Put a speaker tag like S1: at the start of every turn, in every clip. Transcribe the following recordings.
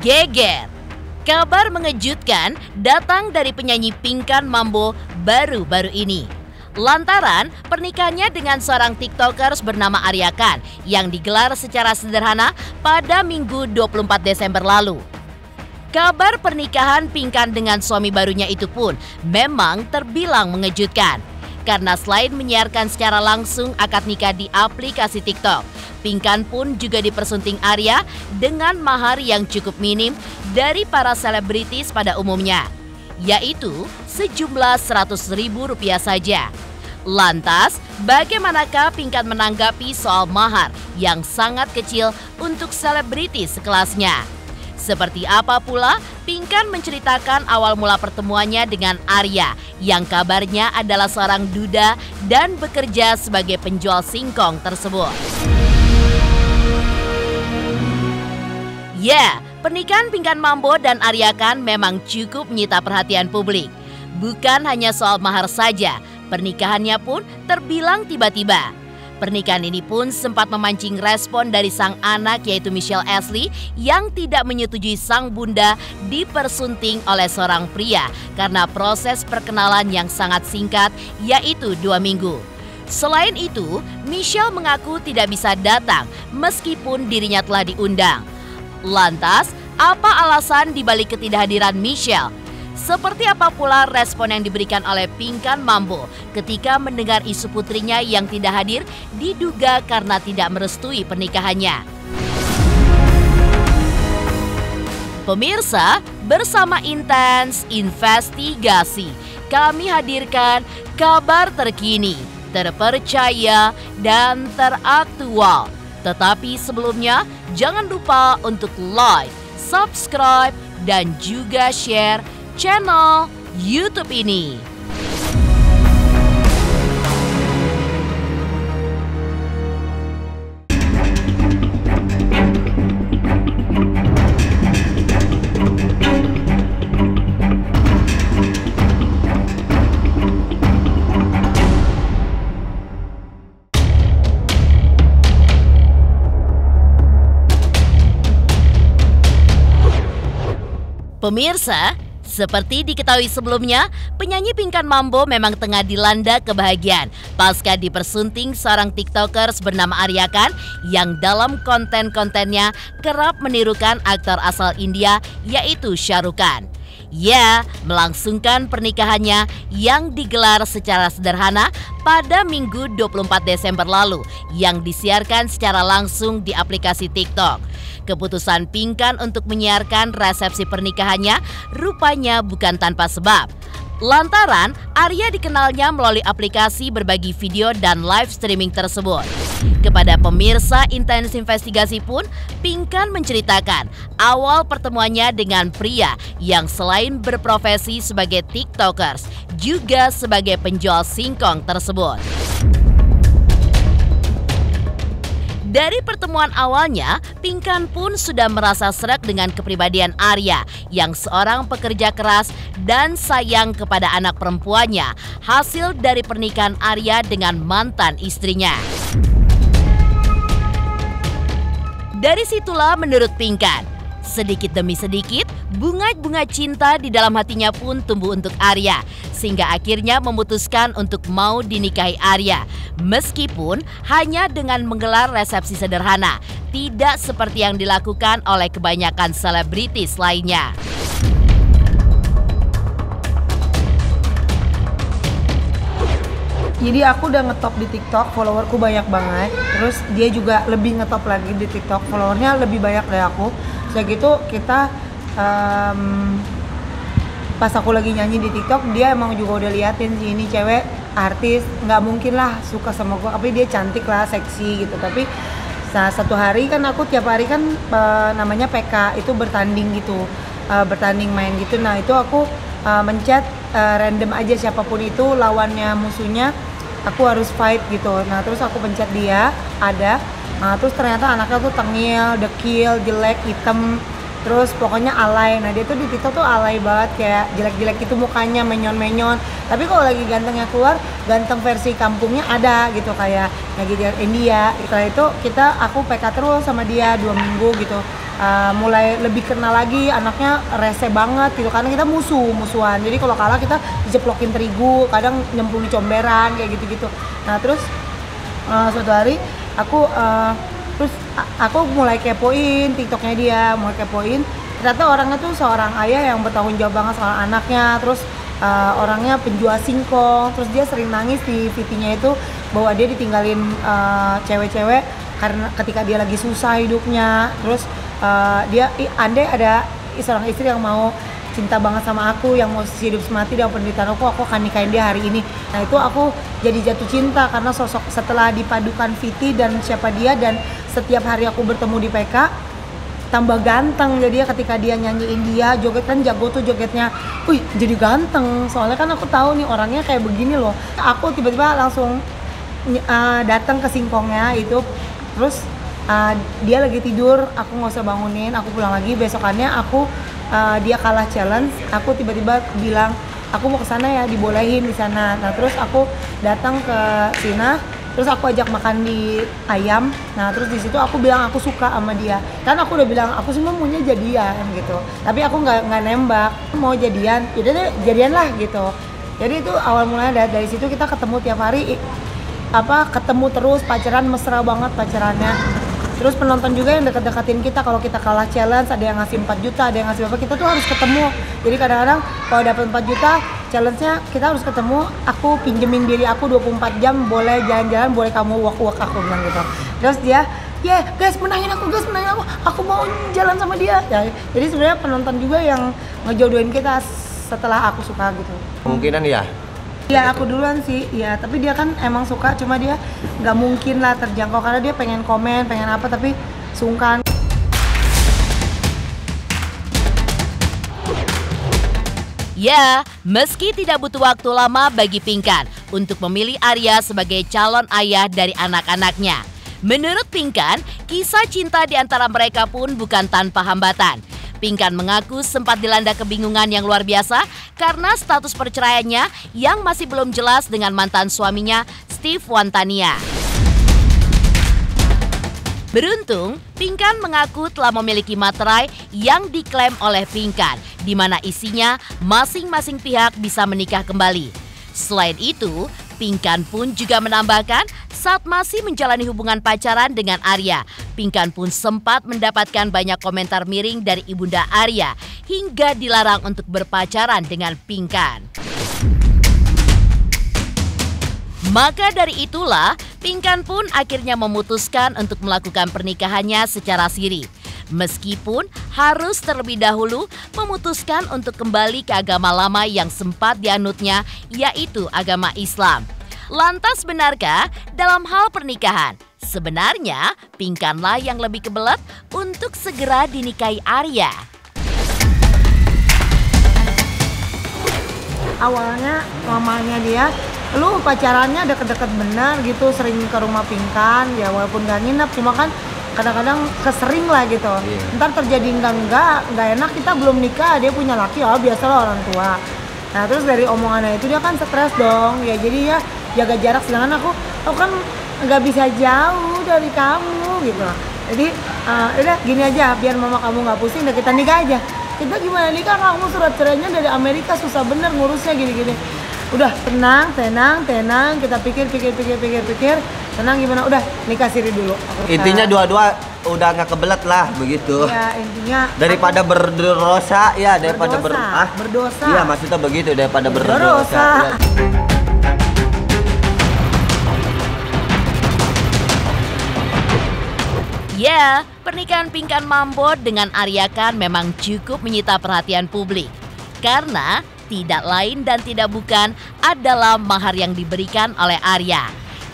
S1: Geger. Kabar mengejutkan datang dari penyanyi Pinkan Mambo baru-baru ini. Lantaran pernikahannya dengan seorang TikTokers bernama Arya Khan yang digelar secara sederhana pada Minggu 24 Desember lalu. Kabar pernikahan Pinkan dengan suami barunya itu pun memang terbilang mengejutkan. Karena selain menyiarkan secara langsung akad nikah di aplikasi TikTok, Pinkan pun juga dipersunting Arya dengan mahar yang cukup minim dari para selebritis pada umumnya, yaitu sejumlah Rp100.000 saja. Lantas, bagaimanakah Pinkan menanggapi soal mahar yang sangat kecil untuk selebritis sekelasnya? Seperti apa pula Pinkan menceritakan awal mula pertemuannya dengan Arya yang kabarnya adalah seorang duda dan bekerja sebagai penjual singkong tersebut. Ya, pernikahan Pinkan Mambo dan Arya Khan memang cukup menyita perhatian publik. Bukan hanya soal mahar saja, pernikahannya pun terbilang tiba-tiba. Pernikahan ini pun sempat memancing respon dari sang anak yaitu Michelle Ashley yang tidak menyetujui sang bunda dipersunting oleh seorang pria karena proses perkenalan yang sangat singkat yaitu 2 minggu. Selain itu, Michelle mengaku tidak bisa datang meskipun dirinya telah diundang. Lantas, apa alasan dibalik ketidakhadiran Michelle? Seperti apa pula respon yang diberikan oleh Pinkan Mambo ketika mendengar isu putrinya yang tidak hadir diduga karena tidak merestui pernikahannya. Pemirsa, bersama Intens Investigasi, kami hadirkan kabar terkini, terpercaya, dan teraktual. Tetapi sebelumnya, jangan lupa untuk like, subscribe, dan juga share channel YouTube ini. Pemirsa, seperti diketahui sebelumnya, penyanyi Pinkan Mambo memang tengah dilanda kebahagiaan pasca dipersunting seorang TikTokers bernama Arya Khan yang dalam konten-kontennya kerap menirukan aktor asal India yaitu Shah Rukh Khan. Ya, melangsungkan pernikahannya yang digelar secara sederhana pada Minggu 24 Desember lalu yang disiarkan secara langsung di aplikasi TikTok. Keputusan Pinkan untuk menyiarkan resepsi pernikahannya rupanya bukan tanpa sebab. Lantaran Arya dikenalnya melalui aplikasi berbagi video dan live streaming tersebut. Kepada pemirsa Intens Investigasi pun, Pinkan menceritakan awal pertemuannya dengan pria yang selain berprofesi sebagai TikTokers, juga sebagai penjual singkong tersebut. Dari pertemuan awalnya, Pinkan pun sudah merasa sreg dengan kepribadian Arya yang seorang pekerja keras dan sayang kepada anak perempuannya hasil dari pernikahan Arya dengan mantan istrinya. Dari situlah menurut Pinkan, sedikit demi sedikit bunga-bunga cinta di dalam hatinya pun tumbuh untuk Arya sehingga akhirnya memutuskan untuk mau dinikahi Arya meskipun hanya dengan menggelar resepsi sederhana, tidak seperti yang dilakukan oleh kebanyakan selebritis lainnya.
S2: Jadi aku udah ngetop di TikTok, followerku banyak banget. Terus dia juga lebih ngetop lagi di TikTok, followernya lebih banyak dari aku. Segitu kita pas aku lagi nyanyi di TikTok, dia emang juga udah liatin sih ini cewek artis, nggak mungkin lah suka sama gue. Tapi dia cantik lah, seksi gitu. Tapi satu hari kan aku tiap hari kan namanya PK itu bertanding gitu, bertanding main gitu. Nah itu aku mencet random aja siapapun itu lawannya musuhnya, aku harus fight gitu. Nah terus aku pencet dia, ada. Nah terus ternyata anaknya tuh tengil, dekil, jelek, hitam. Terus pokoknya alay. Nah dia tuh di TikTok tuh alay banget, kayak jelek-jelek itu mukanya, menyon-menyon. Tapi kalau lagi gantengnya keluar, ganteng versi kampungnya ada gitu, kayak lagi di India. Setelah itu aku PK terus sama dia 2 minggu gitu. mulai lebih kenal lagi, anaknya rese banget gitu karena kita musuhan. Jadi kalau kalah kita diceplokin terigu, kadang nyemplung di comberan kayak gitu-gitu. Nah terus suatu hari aku mulai kepoin TikToknya dia, mulai kepoin. Ternyata orangnya tuh seorang ayah yang bertanggung jawab banget soal anaknya. Terus orangnya penjual singkong. Terus dia sering nangis di VT-nya itu bahwa dia ditinggalin cewek-cewek karena ketika dia lagi susah hidupnya. Terus dia andai ada seorang istri yang mau cinta banget sama aku, yang mau hidup semati dengan penderitaan aku akan nikahin dia hari ini. Nah itu aku jadi jatuh cinta karena sosok setelah dipadukan Viti dan siapa dia, dan setiap hari aku bertemu di PK tambah ganteng. Jadi ketika dia nyanyiin dia, joget kan jago tuh jogetnya, wih jadi ganteng. Soalnya kan aku tahu nih orangnya kayak begini loh. Aku tiba-tiba langsung datang ke singkongnya itu, terus dia lagi tidur, aku nggak usah bangunin, aku pulang lagi. Besokannya dia kalah challenge, aku tiba-tiba bilang aku mau ke sana ya, dibolehin di sana. Nah terus aku datang ke sini, terus aku ajak makan di ayam. Nah terus di situ aku bilang aku suka sama dia, kan aku udah bilang aku semua maunya jadian gitu, tapi aku nggak nembak, mau jadian, yaudah deh jadian lah gitu. Jadi itu awal mulanya dari situ kita ketemu tiap hari, ketemu terus, pacaran, mesra banget pacarannya. Terus penonton juga yang deket-deketin kita, kalau kita kalah challenge ada yang ngasih 4 juta, ada yang ngasih berapa, kita tuh harus ketemu. Jadi kadang-kadang kalau dapat 4 juta challenge-nya kita harus ketemu, aku pinjemin diri aku 24 jam, boleh jalan-jalan, boleh kamu walk-walk, aku bilang gitu. Terus dia, guys menangin aku, aku mau jalan sama dia. Ya, jadi sebenarnya penonton juga yang ngejodohin kita setelah aku suka gitu.
S3: Kemungkinan ya?
S2: Ya aku duluan sih, ya tapi dia kan emang suka, cuma dia nggak mungkin lah terjangkau karena dia pengen komen, pengen apa tapi sungkan.
S1: Ya, meski tidak butuh waktu lama bagi Pinkan untuk memilih Arya sebagai calon ayah dari anak-anaknya. Menurut Pinkan, kisah cinta di antara mereka pun bukan tanpa hambatan. Pinkan mengaku sempat dilanda kebingungan yang luar biasa karena status perceraiannya yang masih belum jelas dengan mantan suaminya, Steve Wantania. Beruntung, Pinkan mengaku telah memiliki materai yang diklaim oleh Pinkan, di mana isinya masing-masing pihak bisa menikah kembali. Selain itu, Pinkan pun juga menambahkan saat masih menjalani hubungan pacaran dengan Arya, Pinkan pun sempat mendapatkan banyak komentar miring dari ibunda Arya hingga dilarang untuk berpacaran dengan Pinkan. Maka dari itulah, Pinkan pun akhirnya memutuskan untuk melakukan pernikahannya secara siri. Meskipun harus terlebih dahulu memutuskan untuk kembali ke agama lama yang sempat dianutnya, yaitu agama Islam. Lantas benarkah dalam hal pernikahan, sebenarnya Pinkanlah yang lebih kebelet untuk segera dinikahi Arya?
S2: Awalnya mamanya dia, lu pacarannya deket-deket benar gitu, sering ke rumah Pinkan, ya walaupun gak nginep, cuma kan kadang-kadang kesering lah gitu. Ntar terjadi enggak enak, kita belum nikah, dia punya laki, biasalah orang tua. Nah terus dari omongannya itu dia kan stres dong, ya jadi ya jaga jarak, sedangkan aku kan nggak bisa jauh dari kamu gitu. Jadi udah gini aja, biar mama kamu nggak pusing, udah kita nikah aja. Kita gimana nikah, kamu surat cerainya dari Amerika, susah bener ngurusnya gini-gini. Udah tenang, kita pikir, tenang gimana, udah nikah siri dulu.
S3: Intinya dua-dua udah nggak kebelet lah begitu.
S2: Ya intinya
S3: daripada berdosa ya, daripada
S2: berdosa.
S3: Iya maksudnya begitu, daripada berdosa.
S1: Ya, pernikahan Pinkan Mambo dengan Arya kan memang cukup menyita perhatian publik. Karena tidak lain dan tidak bukan adalah mahar yang diberikan oleh Arya.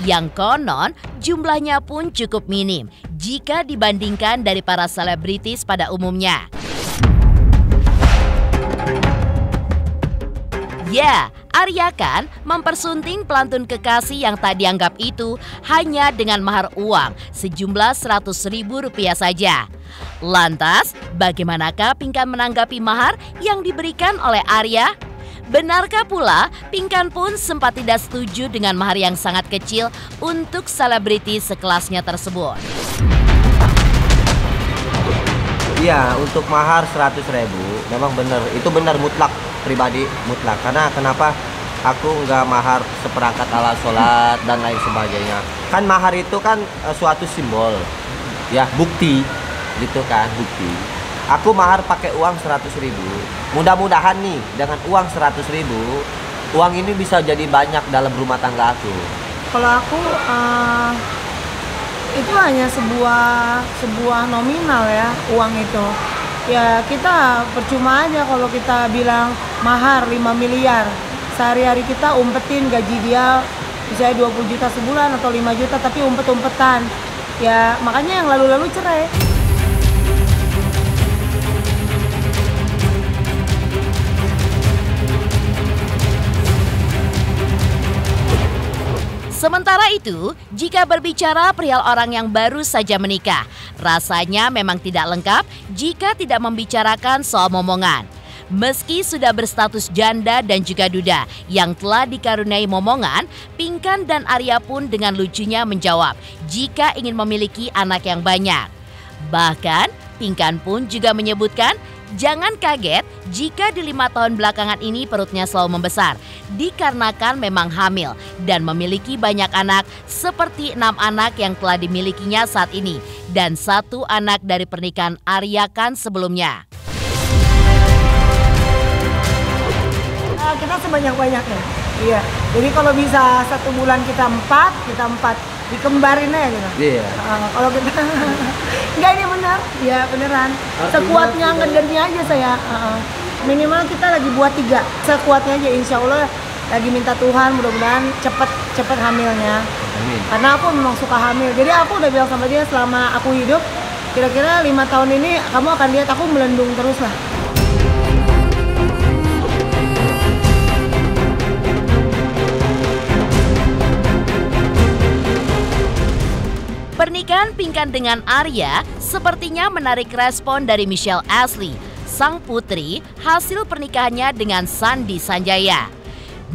S1: Yang konon jumlahnya pun cukup minim jika dibandingkan dari para selebritis pada umumnya. Ya, Arya kan mempersunting pelantun kekasih yang tak dianggap itu hanya dengan mahar uang sejumlah Rp100.000 saja. Lantas, bagaimanakah Pinkan menanggapi mahar yang diberikan oleh Arya? Benarkah pula Pinkan pun sempat tidak setuju dengan mahar yang sangat kecil untuk selebriti sekelasnya tersebut?
S3: Iya, untuk mahar 100.000 memang benar. Itu benar mutlak, pribadi mutlak. Karena kenapa aku nggak mahar seperangkat alat sholat dan lain sebagainya. Kan mahar itu kan suatu simbol, ya bukti, gitu kan, bukti. Aku mahar pakai uang 100.000. Mudah-mudahan nih dengan uang 100.000, uang ini bisa jadi banyak dalam rumah tangga aku.
S2: Kalau aku itu hanya sebuah nominal ya, uang itu. Ya kita percuma aja kalau kita bilang mahar 5 miliar. Sehari-hari kita umpetin gaji dia misalnya 20 juta sebulan atau 5 juta tapi umpet-umpetan. Ya makanya yang lalu-lalu cerai.
S1: Sementara itu, jika berbicara perihal orang yang baru saja menikah, rasanya memang tidak lengkap jika tidak membicarakan soal momongan. Meski sudah berstatus janda dan juga duda yang telah dikaruniai momongan, Pinkan dan Arya pun dengan lucunya menjawab jika ingin memiliki anak yang banyak. Bahkan, Pinkan pun juga menyebutkan jangan kaget jika di 5 tahun belakangan ini perutnya selalu membesar dikarenakan memang hamil dan memiliki banyak anak seperti 6 anak yang telah dimilikinya saat ini dan 1 anak dari pernikahan Arya Khan sebelumnya.
S2: Kita sebanyak-banyaknya. Iya. Jadi kalau bisa 1 bulan kita 4 dikembarin aja gitu.
S3: Iya.
S2: Kalau kita enggak, ini benar. Ya beneran. Sekuatnya ngedernya aja saya. Minimal kita lagi buat 3. Sekuatnya aja, insya Allah lagi minta Tuhan mudah-mudahan cepet hamilnya.
S3: Amin.
S2: Karena aku memang suka hamil. Jadi aku udah bilang sama dia selama aku hidup, kira-kira 5 tahun ini kamu akan lihat aku melendung terus lah.
S1: Pernikahan Pinkan dengan Arya sepertinya menarik respon dari Michelle Ashley, sang putri hasil pernikahannya dengan Sandi Sanjaya.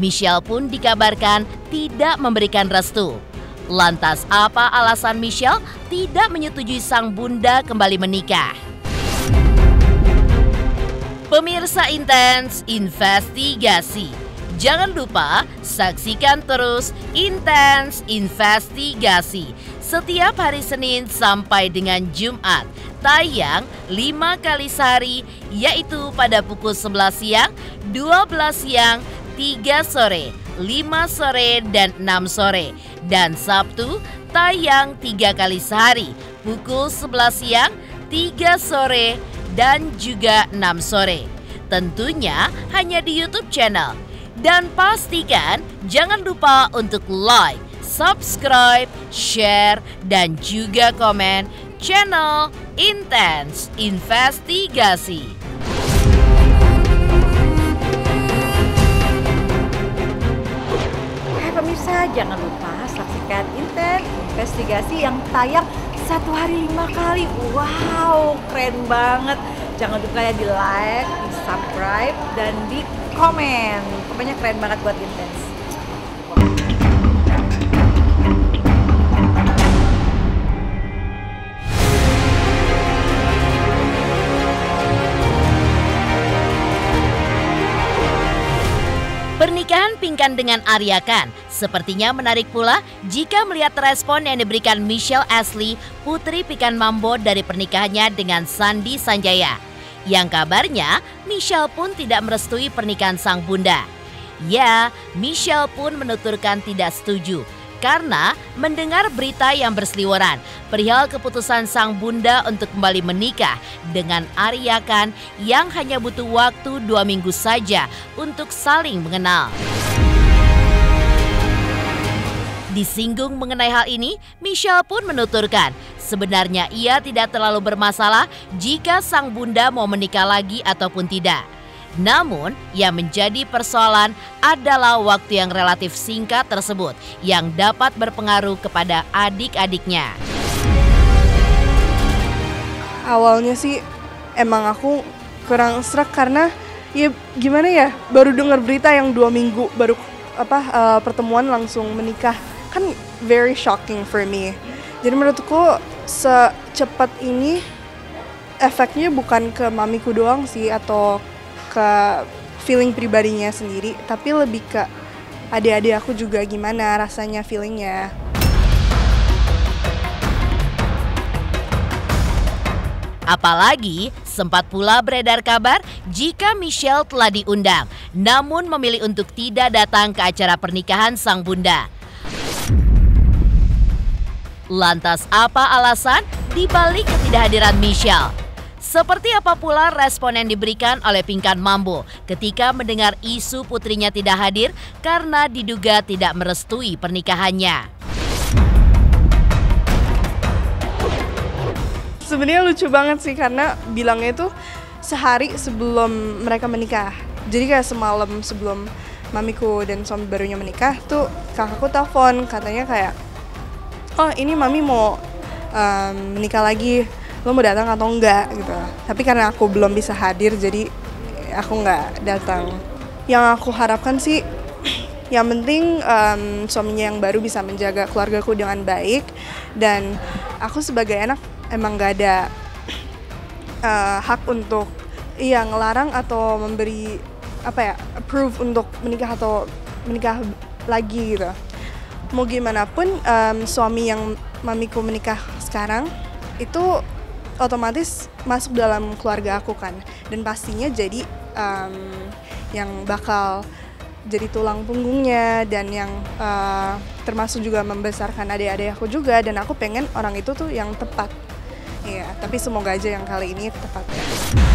S1: Michelle pun dikabarkan tidak memberikan restu. Lantas apa alasan Michelle tidak menyetujui sang bunda kembali menikah? Pemirsa Intens Investigasi, jangan lupa saksikan terus Intens Investigasi setiap hari Senin sampai dengan Jumat, tayang 5 kali sehari, yaitu pada pukul 11 siang, 12 siang, 3 sore, 5 sore, dan 6 sore. Dan Sabtu, tayang 3 kali sehari, pukul 11 siang, 3 sore, dan juga 6 sore. Tentunya hanya di YouTube channel. Dan pastikan jangan lupa untuk like, subscribe, share, dan juga komen channel Intens Investigasi.
S4: Pemirsa, jangan lupa saksikan Intens Investigasi yang tayang 1 hari 5 kali. Wow, keren banget. Jangan lupa ya di like, di subscribe, dan di komen. Pokoknya keren banget buat Intens.
S1: Pernikahan Pinkan dengan Arya Khan sepertinya menarik pula jika melihat respon yang diberikan Michelle Ashley, putri Pinkan Mambo dari pernikahannya dengan Sandi Sanjaya. Yang kabarnya Michelle pun tidak merestui pernikahan sang bunda. Ya, Michelle pun menuturkan tidak setuju karena mendengar berita yang berseliweran perihal keputusan sang bunda untuk kembali menikah dengan Arya Khan yang hanya butuh waktu 2 minggu saja untuk saling mengenal. Disinggung mengenai hal ini, Michelle pun menuturkan sebenarnya ia tidak terlalu bermasalah jika sang bunda mau menikah lagi ataupun tidak. Namun, yang menjadi persoalan adalah waktu yang relatif singkat tersebut yang dapat berpengaruh kepada adik-adiknya.
S5: Awalnya sih emang aku kurang srek karena ya gimana ya, baru dengar berita yang 2 minggu baru pertemuan langsung menikah, kan very shocking for me. Jadi menurutku secepat ini efeknya bukan ke mamiku doang sih atau ke feeling pribadinya sendiri, tapi lebih ke adik-adik aku juga gimana rasanya feelingnya.
S1: Apalagi sempat pula beredar kabar jika Michelle telah diundang, namun memilih untuk tidak datang ke acara pernikahan sang bunda. Lantas apa alasan dibalik ketidakhadiran Michelle? Seperti apa pula respon yang diberikan oleh Pinkan Mambo ketika mendengar isu putrinya tidak hadir karena diduga tidak merestui pernikahannya?
S5: Sebenarnya lucu banget sih karena bilangnya itu sehari sebelum mereka menikah. Jadi kayak semalam sebelum mamiku dan suami barunya menikah tuh kakakku telepon katanya kayak, oh ini mami mau menikah lagi, lo mau datang atau enggak gitu. Tapi karena aku belum bisa hadir jadi aku nggak datang. Yang aku harapkan sih yang penting suaminya yang baru bisa menjaga keluargaku dengan baik, dan aku sebagai anak emang nggak ada hak untuk ngelarang atau memberi approve untuk menikah atau menikah lagi gitu. Mau gimana pun suami yang mamiku menikah sekarang itu otomatis masuk dalam keluarga aku kan, dan pastinya jadi yang bakal jadi tulang punggungnya dan yang termasuk juga membesarkan adik-adik aku juga, dan aku pengen orang itu tuh yang tepat. Iya, tapi semoga aja yang kali ini tepatnya.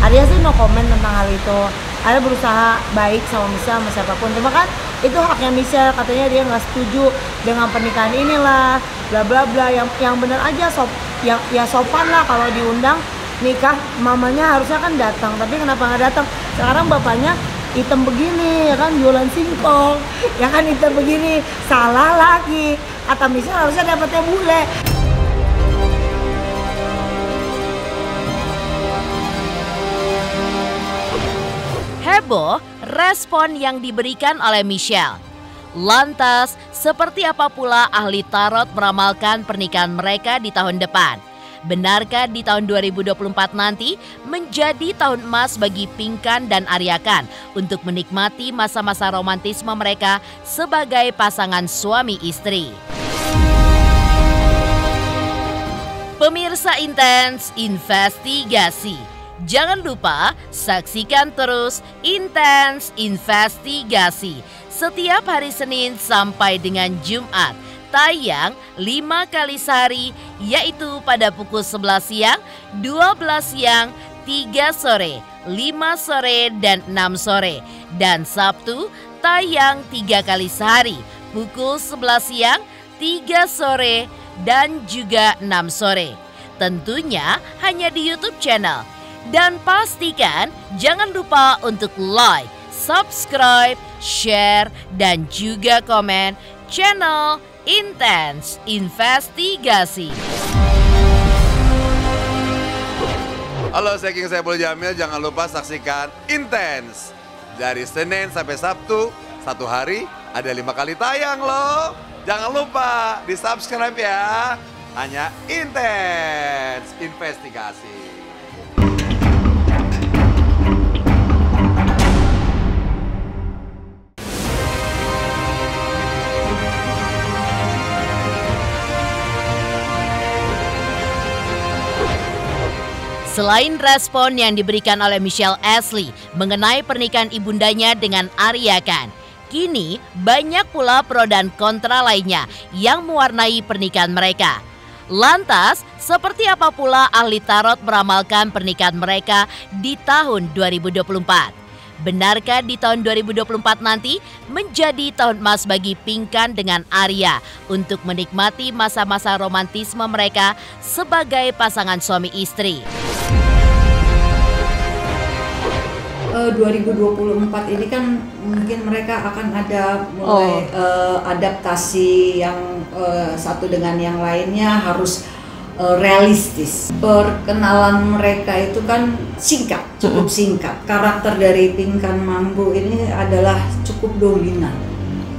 S2: Arya sih no comment tentang hal itu. Arya berusaha baik sama Michelle, sama siapapun. Cuma kan itu haknya Michelle, katanya dia nggak setuju dengan pernikahan inilah, bla bla bla. Yang benar aja ya sopan lah kalau diundang nikah, mamanya harusnya kan datang. Tapi kenapa nggak datang? Sekarang bapaknya hitam begini, ya kan, jualan singkong, ya kan hitam begini, salah lagi. Kata Michelle harusnya dapetnya bule.
S1: Heboh respon yang diberikan oleh Michelle. Lantas, seperti apa pula ahli tarot meramalkan pernikahan mereka di tahun depan? Benarkah di tahun 2024 nanti menjadi tahun emas bagi Pinkan dan Aryakan untuk menikmati masa-masa romantisme mereka sebagai pasangan suami istri? Pemirsa Intens Investigasi, jangan lupa saksikan terus Intens Investigasi setiap hari Senin sampai dengan Jumat. Tayang 5 kali sehari, yaitu pada pukul 11 siang, 12 siang, 3 sore, 5 sore, dan 6 sore. Dan Sabtu tayang 3 kali sehari, pukul 11 siang, 3 sore, dan juga 6 sore. Tentunya hanya di YouTube channel. Dan pastikan jangan lupa untuk like, subscribe, share, dan juga komen channel Intens Investigasi.
S6: Halo, saya King Saiful Jamil. Jangan lupa saksikan Intens dari Senin sampai Sabtu. Satu hari ada 5 kali tayang loh. Jangan lupa di subscribe ya. Hanya Intens Investigasi.
S1: Selain respon yang diberikan oleh Michelle Ashley mengenai pernikahan ibundanya dengan Aryakan, kini banyak pula pro dan kontra lainnya yang mewarnai pernikahan mereka. Lantas, seperti apa pula ahli tarot meramalkan pernikahan mereka di tahun 2024? Benarkah di tahun 2024 nanti menjadi tahun emas bagi Pinkan dengan Arya untuk menikmati masa-masa romantisme mereka sebagai pasangan suami istri?
S4: 2024 ini kan mungkin mereka akan ada mulai adaptasi yang satu dengan yang lainnya harus realistis. Perkenalan mereka itu kan singkat, cukup singkat. Karakter dari Pinkan Mambo ini adalah cukup dominan,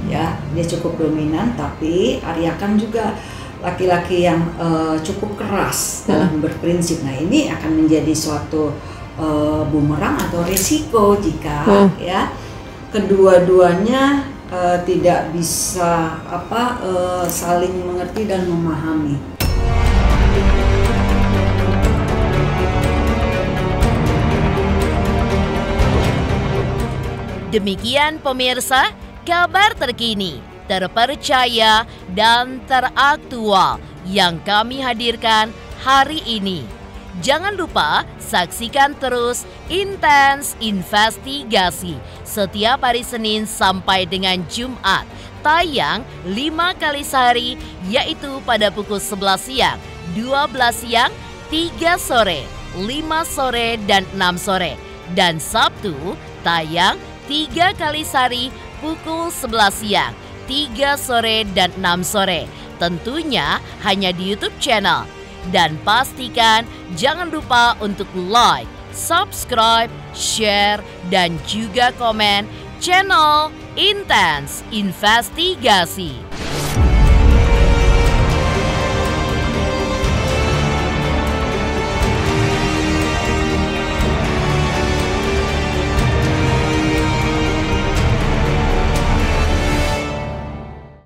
S4: ya, dia cukup dominan. Tapi Aryakan juga
S7: laki-laki yang cukup keras dalam berprinsip. Nah, ini akan menjadi suatu bumerang atau risiko jika ya kedua-duanya tidak bisa saling mengerti dan memahami.
S1: Demikian pemirsa, kabar terkini, terpercaya, dan teraktual yang kami hadirkan hari ini. Jangan lupa saksikan terus Intens Investigasi setiap hari Senin sampai dengan Jumat. Tayang 5 kali sehari, yaitu pada pukul 11 siang, 12 siang, 3 sore, 5 sore, dan 6 sore. Dan Sabtu tayang 3 kali sehari pukul 11 siang, 3 sore, dan 6 sore. Tentunya hanya di YouTube channel. Dan pastikan jangan lupa untuk like, subscribe, share, dan juga komen channel Intens Investigasi.